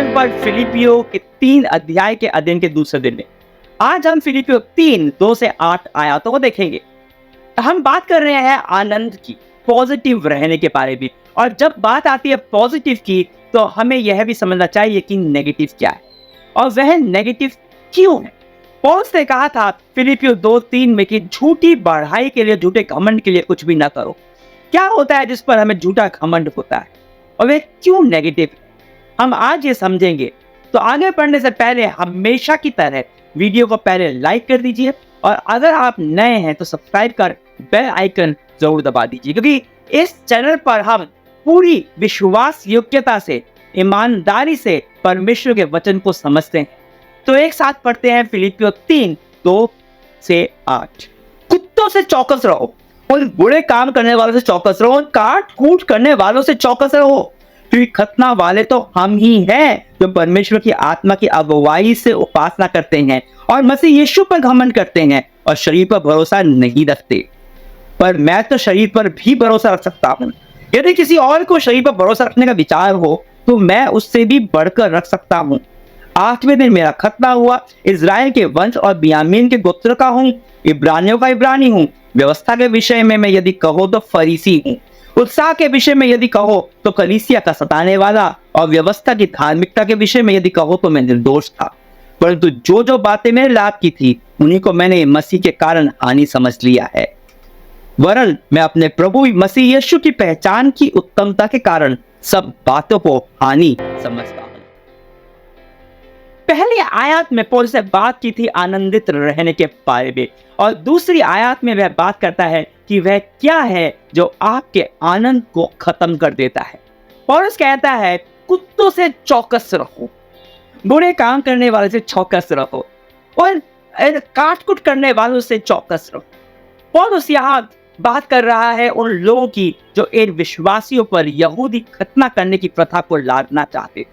Channel पर फिलिपियो के 3 अध्याय के अध्ययन के दूसरे दिन में आज हम फिलिपियो 3 2 से 8 आयतों को देखेंगे। हम बात कर रहे हैं आनंद की, पॉजिटिव रहने के बारे में। और जब बात आती है पॉजिटिव की तो हमें यह भी समझना चाहिए कि नेगेटिव क्या है और वह नेगेटिव क्यों है। पौलुस ने कहा था फिलिपियो 2:3 में कि झूठी बढ़ाई के लिए, झूठे घमंड के लिए कुछ भी ना करो। क्या होता है जिस पर हमें झूठा घमंड होता है और वह क्यों नेगेटिव है, हम आज ये समझेंगे। तो आगे बढ़ने से पहले हमेशा की तरह वीडियो को पहले लाइक कर दीजिए और अगर आप नए हैं तो सब्सक्राइब कर बेल आइकन जरूर दबा दीजिए, क्योंकि इस चैनल पर हम पूरी विश्वास योग्यता से, ईमानदारी से परमेश्वर के वचन को समझते हैं। तो एक साथ पढ़ते हैं फिलिपियो 3 2 से 8। कुत्तों से चौकस रहो, उन बुरे काम करने वालों से चौकस रहो, उन काट कूट करने वालों से चौकस रहो, क्योंकि खतना वाले तो हम ही हैं जो परमेश्वर की आत्मा की अगुवाई से उपासना करते हैं और मसीह यीशु पर घमंड करते हैं और शरीर पर भरोसा नहीं रखते। पर मैं तो शरीर पर भी भरोसा रख सकता हूँ। यदि किसी और को शरीर पर भरोसा रखने का विचार हो तो मैं उससे भी बढ़कर रख सकता हूँ। 8वें दिन मेरा खतना हुआ, इज़राइल के वंश और बियामीन के गोत्र का हूँ, इब्रानियों का इब्रानी हूँ, व्यवस्था के विषय में मैं यदि कहो तो फरीसी हूँ, उत्साह के विषय में यदि कहो तो कलीसिया का सताने वाला, और व्यवस्था की धार्मिकता के विषय में यदि कहो तो मैं निर्दोष था। परंतु जो जो बातें मेरे लाभ की थी उन्हीं को मैंने मसीह के कारण हानि समझ लिया है। वरन मैं अपने प्रभु मसीह यीशु की पहचान की उत्तमता के कारण सब बातों को हानि समझता हूं। पहली आयत में पौलुस ने बात की थी आनंदित रहने के बारे में, और दूसरी आयत में वह बात करता है कि वह क्या है जो आपके आनंद को खत्म कर देता है। पौलुस कहता है कुत्तों से चौकस रहो, बुरे काम करने वाले से चौकस रहो और काटकुट करने वालों से चौकस रहो। पौलुस यहाँ बात कर रहा है उन लोगों की जो इन विश्वासियों पर यहूदी खतना करने की प्रथा को लादना चाहते।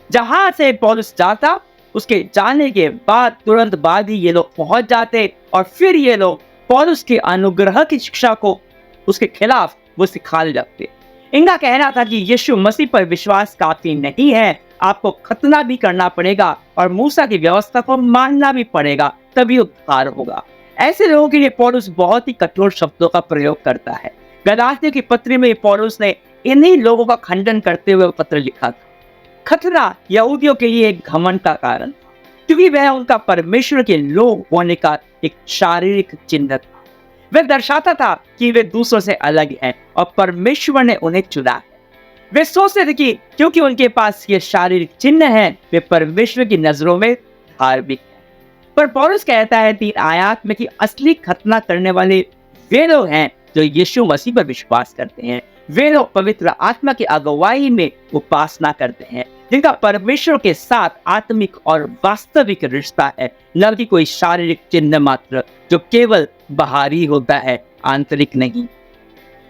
जहां से पौलुस जाता उसके जाने के बाद तुरंत बाद ही ये लोग पहुंच जाते और फिर ये लोग पौलुस के अनुग्रह की शिक्षा को उसके खिलाफ वो सिखाने लगते। इनका कहना था कि यीशु मसीह पर विश्वास काफी नहीं है, आपको खतना भी करना पड़ेगा और मूसा की व्यवस्था को मानना भी पड़ेगा, तभी उद्धार होगा। ऐसे लोगों के लिए पौलुस बहुत ही कठोर शब्दों का प्रयोग करता है। गलातियों की पत्री में पौलुस ने इन्हीं लोगों का खंडन करते हुए पत्र लिखा था। खतना यहूदियों के लिए एक घमंड का कारण था, क्योंकि वह उनका परमेश्वर के लोग होने का एक शारीरिक चिन्ह था। वह दर्शाता था कि वे दूसरों से अलग हैं और परमेश्वर ने उन्हें चुना है। वे सोचते थे कि क्योंकि उनके पास ये शारीरिक चिन्ह है वे परमेश्वर की नजरों में धार्मिक हैं। पर पौलुस कहता है 3 आयत में कि असली खतना करने वाले वे लोग हैं जो यीशु मसीह पर विश्वास करते हैं। वे लोग पवित्र आत्मा की अगुवाई में उपासना करते हैं, जिनका परमेश्वर के साथ आत्मिक और वास्तविक रिश्ता है, न कि कोई शारीरिक चिन्ह मात्र जो केवल बाहरी होता है, आंतरिक नहीं।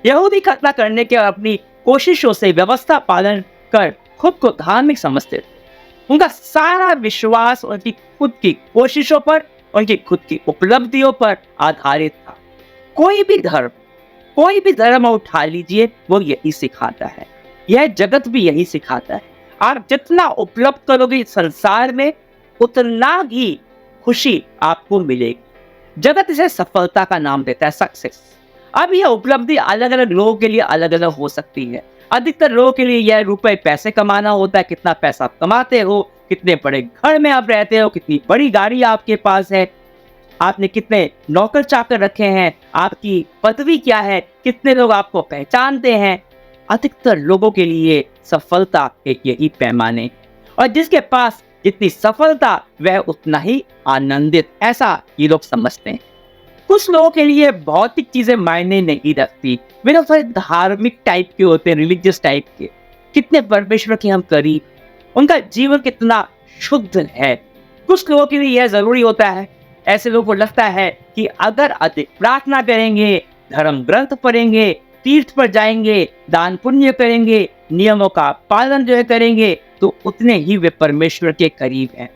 यहूदी खतना करने के अपनी कोशिशों से व्यवस्था पालन कर खुद को धार्मिक समझते थे। उनका सारा विश्वास उनकी खुद की कोशिशों पर, उनकी खुद की उपलब्धियों पर आधारित था। कोई भी धर्म उठा लीजिए वो यही सिखाता है, यह जगत भी यही सिखाता है। आप जितना उपलब्ध करोगे संसार में उतना ही खुशी आपको मिलेगी। जगत इसे सफलता का नाम देता है, सक्सेस। अब यह उपलब्धि अलग अलग लोगों के लिए अलग अलग हो सकती है। अधिकतर लोगों के लिए यह रुपए पैसे कमाना होता है, कितना पैसा आप कमाते हो, कितने बड़े घर में आप रहते हो, कितनी बड़ी गाड़ी आपके पास है, आपने कितने नौकर चाकर रखे हैं, आपकी पदवी क्या है, कितने लोग आपको पहचानते हैं। अधिकतर लोगों के लिए सफलता एक यही पैमाने, और जिसके पास जितनी सफलता वह उतना ही आनंदित, ऐसा ये लोग समझते हैं। कुछ लोगों के लिए भौतिक चीजें मायने नहीं रखती, वे लोग थोड़े धार्मिक टाइप के होते हैं, रिलीजियस टाइप के। कितने परमेश्वर के हम करीब, उनका जीवन कितना शुद्ध है। कुछ लोगों के लिए यह जरूरी होता है, ऐसे लोगों को लगता है कि अगर अधिक प्रार्थना करेंगे, धर्म ग्रंथ पढ़ेंगे, तीर्थ पर जाएंगे, दान पुण्य करेंगे, नियमों का पालन जो है करेंगे, तो उतने ही वे परमेश्वर के करीब हैं।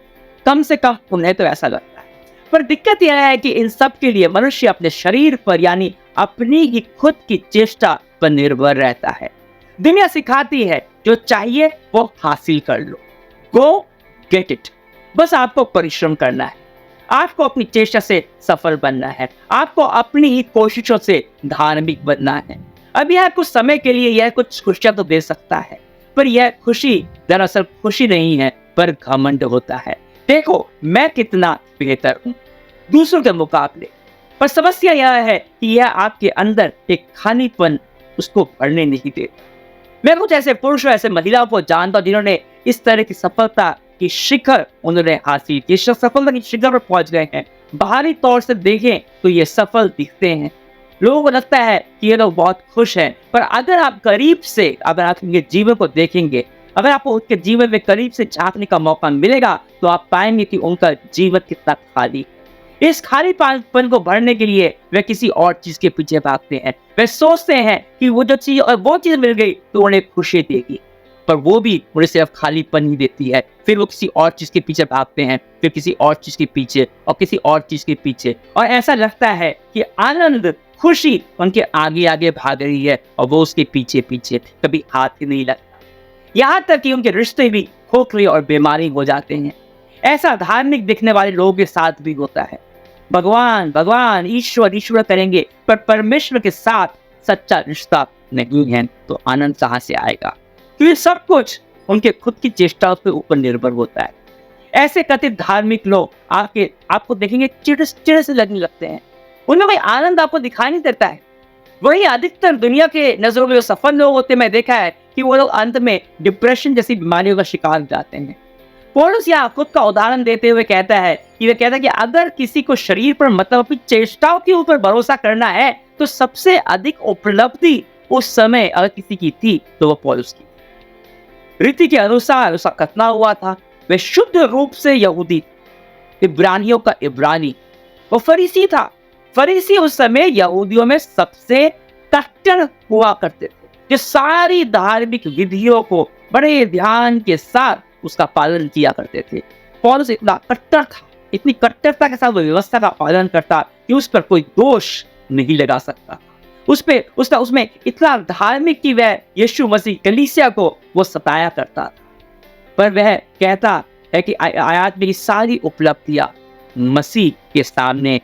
कम से कम उन्हें तो ऐसा लगता है। पर दिक्कत यह है कि इन सब के लिए मनुष्य अपने शरीर पर, यानी अपनी ही खुद की चेष्टा पर निर्भर रहता है। दुनिया सिखाती है जो चाहिए वो हासिल कर लो, गो गेट इट। बस आपको परिश्रम करना है, आपको अपनी चेष्टा से सफल बनना है, आपको अपनी ही कोशिशों से धार्मिक बनना है। अब यह कुछ समय के लिए यह कुछ खुशियां तो दे सकता है, पर यह खुशी दरअसल खुशी नहीं है, पर घमंड होता है। देखो मैं कितना बेहतर हूं दूसरों के मुकाबले। पर समस्या यह है कि यह आपके अंदर एक खालीपन उसको भरने नहीं देता। मैं कुछ ऐसे पुरुषों ऐसे महिलाओं को जानता हूं जिन्होंने इस तरह की सफलता की शिखर उन्होंने हासिल की, सफलता की शिखर पर पहुंच गए हैं। बाहरी तौर से देखें तो ये सफल दिखते हैं, लोगों को लगता है कि ये लोग बहुत खुश हैं, पर अगर आप करीब से अगर आप उनके जीवन को देखेंगे, अगर आपको उनके जीवन में करीब से झांकने का मौका मिलेगा, तो आप पाएंगे कि उनका जीवन कितना खाली है। इस खालीपन को भरने के लिए वे किसी और चीज के पीछे भागते हैं। वे सोचते हैं कि वो चीज मिल गई तो उन्हें खुशी देगी, पर वो भी उन्हें सिर्फ खालीपन ही देती है। फिर वो किसी और चीज के पीछे भागते हैं, फिर किसी और चीज के पीछे और किसी और चीज के पीछे, और ऐसा लगता है कि आनंद खुशी उनके आगे आगे भाग रही है और वो उसके पीछे पीछे, कभी हाथ ही नहीं लगता। यहाँ तक कि उनके रिश्ते भी खोखले और बीमारी हो जाते हैं। ऐसा धार्मिक दिखने वाले लोगों के साथ भी होता है। भगवान भगवान ईश्वर ईश्वर करेंगे, पर परमेश्वर के साथ सच्चा रिश्ता नहीं है तो आनंद कहां से आएगा? क्योंकि सब कुछ उनके खुद की चेष्टाओं के ऊपर निर्भर होता है। ऐसे कथित धार्मिक लोग आपको देखेंगे चिड़ से लगने लगते हैं, उनमें कोई आनंद आपको दिखाई नहीं देता है। वही अधिकतर दुनिया के नजरों में जो सफल लोग होते हैं, मैं देखा है कि वो लोग अंत में डिप्रेशन जैसी बीमारियों का शिकार हो जाते हैं। पौलुस यहाँ खुद का उदाहरण देते हुए कहता है कि अगर किसी को शरीर पर मतलब अपनी चेष्टाओं के ऊपर भरोसा करना है, तो सबसे अधिक उपलब्धि उस समय अगर किसी की थी तो वो पौलुस की। रीति के अनुसार उसका खतना हुआ था, वह शुद्ध रूप से यहूदी, इब्रानियों का इब्रानी, वो फरीसी था। फरीसी उस समय यहूदियों में सबसे कट्टर हुआ करते थे, जो सारी धार्मिक विधियों को बड़े ध्यान के साथ उसका पालन किया करते थे। पौलुस इतना कट्टर था, इतनी कट्टरता के साथ वो व्यवस्था का पालन करता कि उस पर कोई दोष नहीं लगा सकता। उसमें इतना धार्मिक कि वह यीशु मसीह कलीसिया को वो सताया करता था। पर वह कहता है कि आयात में सारी उपलब्धियां मसीह के सामने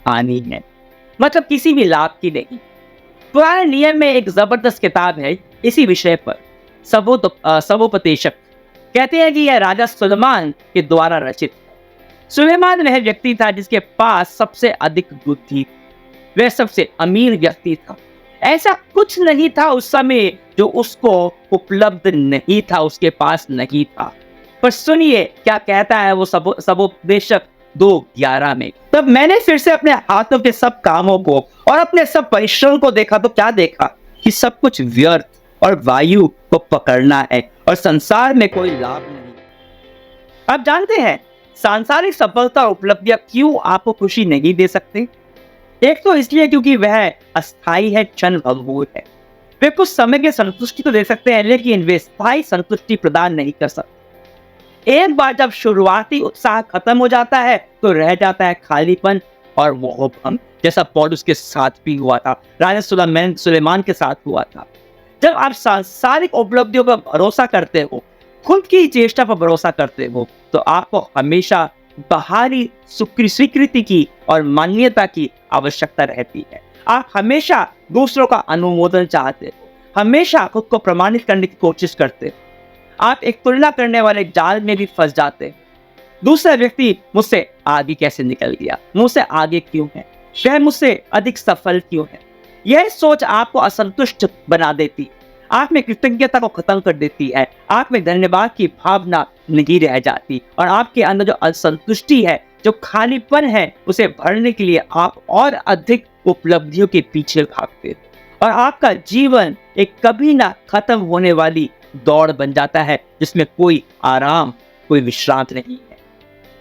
आनी है, मतलब किसी भी लाभ की नहीं। पुराने नियम में एक जबरदस्त किताब है इसी विषय पर, सबोपदेशक, कहते हैं कि यह राजा सुलेमान के द्वारा रचित है। सुलेमान वह व्यक्ति था जिसके पास सबसे अधिक बुद्धि, वह सबसे अमीर व्यक्ति था। ऐसा कुछ नहीं था उस समय जो उसको उपलब्ध नहीं था, उसके पास नहीं था। पर सुनिए क्या कहता है वो सबोपदेशक 2:11 में, तब मैंने फिर से अपने हाथों के सब कामों को और अपने सब परिश्रम को देखा, तो क्या देखा कि सब कुछ व्यर्थ और वायु को पकड़ना है और संसार में कोई लाभ नहीं। आप जानते हैं सांसारिक सफलता और उपलब्धियां क्यों आपको खुशी नहीं दे सकते? एक तो इसलिए क्योंकि वह अस्थाई है, क्षण भंगुर है। वे कुछ समय की संतुष्टि तो दे सकते हैं, लेकिन वे स्थायी संतुष्टि प्रदान नहीं कर सकते। एक बार जब शुरुआती उत्साह खत्म हो जाता है तो रह जाता है खालीपन और मोहभंग, जैसा पौलुस के साथ भी हुआ था, राजा सुलेमान के साथ हुआ था। जब आप सांसारिक उपलब्धियों पर भरोसा करते हो, खुद की चेष्टा पर भरोसा करते हो, तो आपको हमेशा बाहरी स्वीकृति की और मान्यता की आवश्यकता रहती है। आप हमेशा दूसरों का अनुमोदन चाहते हो, हमेशा खुद को प्रमाणित करने की कोशिश करते हो। आप एक तुलना करने वाले जाल में भी फंस जाते हैं। दूसरा व्यक्ति मुझसे आगे कैसे निकल गया, मुझसे आगे क्यों है, वह मुझसे अधिक सफल क्यों है। यह सोच आपको असंतुष्ट बना देती है, आप में कृतज्ञता को खत्म कर देती है, आप में धन्यवाद की भावना नहीं रह जाती, और आपके अंदर जो असंतुष्टि है, जो खालीपन है, उसे भरने के लिए आप और अधिक उपलब्धियों के पीछे भागते हैं, और आपका जीवन एक कभी ना खत्म होने वाली दौड़ बन जाता है जिसमें कोई आराम, कोई विश्रांत नहीं है।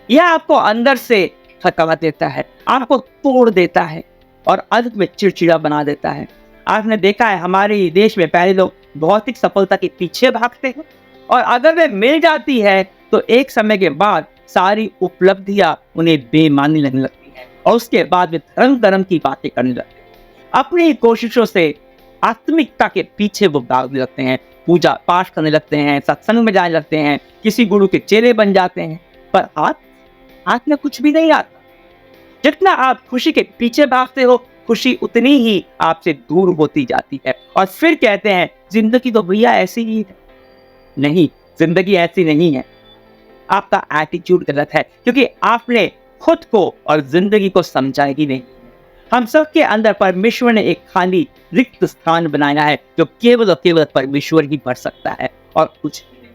यह आपको अंदर से थका देता है, आपको तोड़ देता है और अंत में चिड़चिड़ा बना देता है। आपने देखा है हमारे देश में पहले लोग भौतिक सफलता के पीछे भागते हैं, और अगर वे मिल जाती है तो एक समय के बाद सारी उपलब्धियां उन्हें बेमानी लगने लगती है, और उसके बाद वे धर्म की बातें करने लगते हैं। अपनी कोशिशों से आत्मिकता के पीछे वो भागने लगते हैं, पूजा पाठ करने लगते हैं, सत्संग में जाने लगते हैं, किसी गुरु के चेले बन जाते हैं, पर हाथ में कुछ भी नहीं आता। जितना आप खुशी के पीछे भागते हो, खुशी उतनी ही आपसे दूर होती जाती है। और फिर कहते हैं जिंदगी तो भैया ऐसी ही है। नहीं, जिंदगी ऐसी नहीं है। आपका एटीट्यूड गलत है, क्योंकि आपने खुद को और जिंदगी को समझा ही नहीं। हम सब के अंदर परमेश्वर ने एक खाली रिक्त स्थान बनाया है, जो केवल और केवल परमेश्वर ही भर सकता है और कुछ नहीं।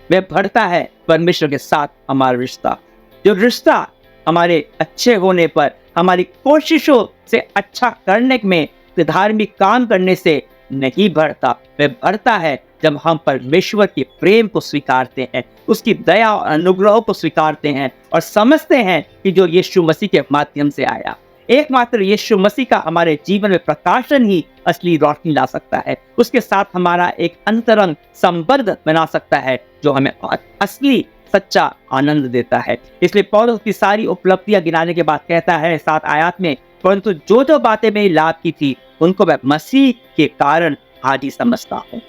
वह भरता है परमेश्वर के साथ हमारा रिश्ता, जो रिश्ता हमारे अच्छे होने पर, हमारी कोशिशों से अच्छा करने में, धार्मिक काम करने से नहीं बढ़ता। वह बढ़ता है जब हम परमेश्वर के प्रेम को स्वीकारते हैं, उसकी दया और अनुग्रह को स्वीकारते हैं और समझते हैं कि जो यीशु मसीह के माध्यम से आया, एकमात्र यीशु मसीह का हमारे जीवन में प्रकाशन ही असली रोशनी ला सकता है। उसके साथ हमारा एक अंतरंग संबंध बना सकता है, जो हमें असली सच्चा आनंद देता है। इसलिए पौलुस की सारी उपलब्धियां गिनाने के बाद कहता है 7 आयत में, परंतु जो जो बातें मेरी लाभ की थी उनको मैं मसीह के कारण हानि समझता हूँ,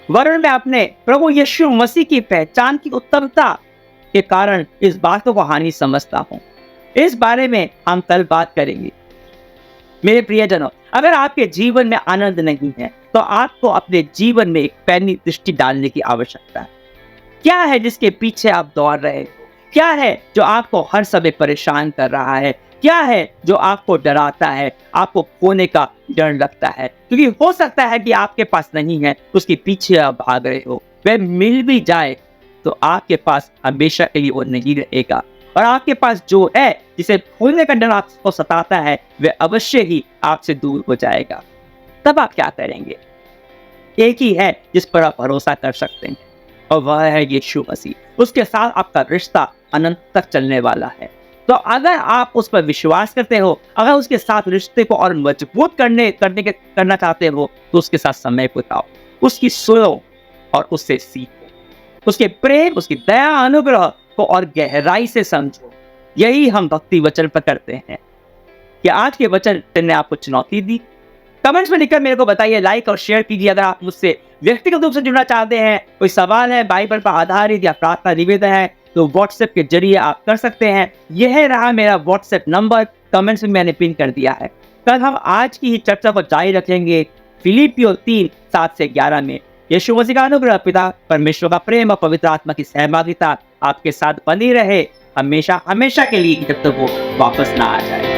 वरन मैं अपने प्रभु यीशु मसीह की पहचान की उत्तमता के कारण इस बात को हानि समझता हूँ। इस बारे में हम कल बात करेंगे। मेरे प्रियजनों, अगर आपके जीवन में आनंद नहीं है तो आपको अपने जीवन में एक पैनी दृष्टि डालने की आवश्यकता है। क्या है जिसके पीछे आप दौड़ रहे हो? क्या है जो आपको हर समय परेशान कर रहा है? क्या है जो आपको डराता है, आपको खोने का डर लगता है? क्योंकि हो सकता है कि आपके पास नहीं है, उसके पीछे आप भाग रहे हो। वह मिल भी जाए तो आपके पास हमेशा के लिए वो नहीं रहेगा, और आपके पास जो है जिसे खोने का डर आपको सताता है, वह अवश्य ही आपसे दूर हो जाएगा। तब आप क्या करेंगे? एक ही है जिस पर आप भरोसा कर सकते हैं, और वह है यीशु मसीह। उसके साथ आपका रिश्ता अनंत तक चलने वाला है। तो अगर आप उस पर विश्वास करते हो, अगर उसके साथ रिश्ते को और मजबूत करना चाहते हो, तो उसके साथ समय बिताओ, उसकी सुनो और उससे सीखो, उसके प्रेम, उसकी दया, अनुग्रह को और गहराई से समझो। यही हम भक्ति वचन पर करते हैं। क्या आज के वचन ने आपको चुनौती दी? कमेंट्स में लिखकर मेरे को बताइए, लाइक और शेयर कीजिए। अगर आप मुझसे व्यक्तिगत रूप से जुड़ना चाहते हैं, कोई सवाल है, बाइबल पर आधारित या प्रार्थना निवेदन है, तो व्हाट्सएप के जरिए आप कर सकते हैं। यह रहा मेरा व्हाट्सएप नंबर, कमेंट्स में मैंने पिन कर दिया है। कल हम आज की ही चर्चा को जारी रखेंगे फिलिपियों 3:7-11 में। यीशु मसीह का अनुग्रह, पिता परमेश्वर का प्रेम और पवित्र आत्मा की सहभागिता आपके साथ बनी रहे हमेशा हमेशा के लिए, जब तक वो वापस ना आ जाए।